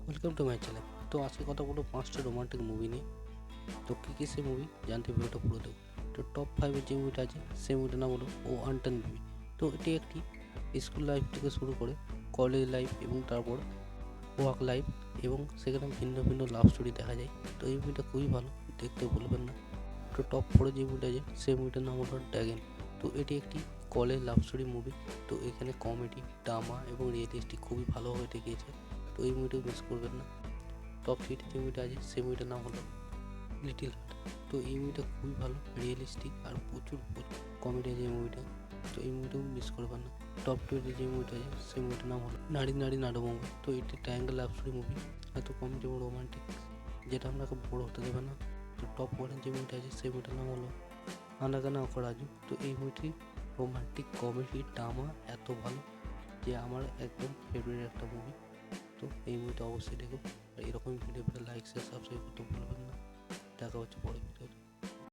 Welcome to my channel. তো আজকে কথা বলবো 5টা রোমান্টিক মুভি নিয়ে। তো কী সেই মুভি জানতে ভিডিওটা পুরো দেবো। তো টপ 5-এর যে মুভিটা আছে সেই মুভিটার নাম হলো ও আনটন বেবি। তো এটি একটি স্কুল লাইফ থেকে শুরু করে কলেজ লাইফ এবং তারপর ওয়ার্ক লাইফ এবং সেখানে ভিন্ন ভিন্ন লাভ স্টোরি দেখা যায়। তো এই মুভিটা খুবই ভালো, দেখতে ভুলবেন না। তো টপ 4-এ যে মুভিটা আছে সেই মুভিটার নাম হলো ড্র্যাগন। তো এটি একটি কলেজ লাভ স্টোরি মুভি। তো এখানে কমেডি, ড্রামা এবং রিয়েলিস্টিক খুবই ভালোভাবে দেখিয়েছে। তো এই মুভিটাও মিস করবেন না। টপ 3 যে মুভিটা আছে সেই মুভিটার নাম হলো লিটিল হার্ট। তো এই মুভিটা খুবই ভালো, রিয়েলিস্টিক আর প্রচুর কমেডি আছে এই মুভিটা। তো এই মুভিটাও মিস করবেন না। টপ 2 যে মুভিটা আছে সেই মুভিটার নাম হলো নারী নারী নাড়ুমঙ্গল। তো এটি ট্রায়াঙ্গেল লাভ স্টোরি মুভি, এত কমেডি এবং রোমান্টিক যেটা আপনাকে বড় হতে দেবে না। তো টপ 1 যে মুভিটা আছে সেই মুভিটার নাম হলো আনাগানা অকরাজু। তো এই মুভিটি রোমান্টিক, কমেডি, ড্রামা এত ভালো যে আমার একদম ফেভারিট একটা মুভি। তো এই মুভিটা অবশ্যই দেখুন। আর এরকম ভিডিও পেলে লাইক শেয়ার সাবস্ক্রাইব করতে ভুলবেন না। দেখা হচ্ছে পরের ভিডিওতে।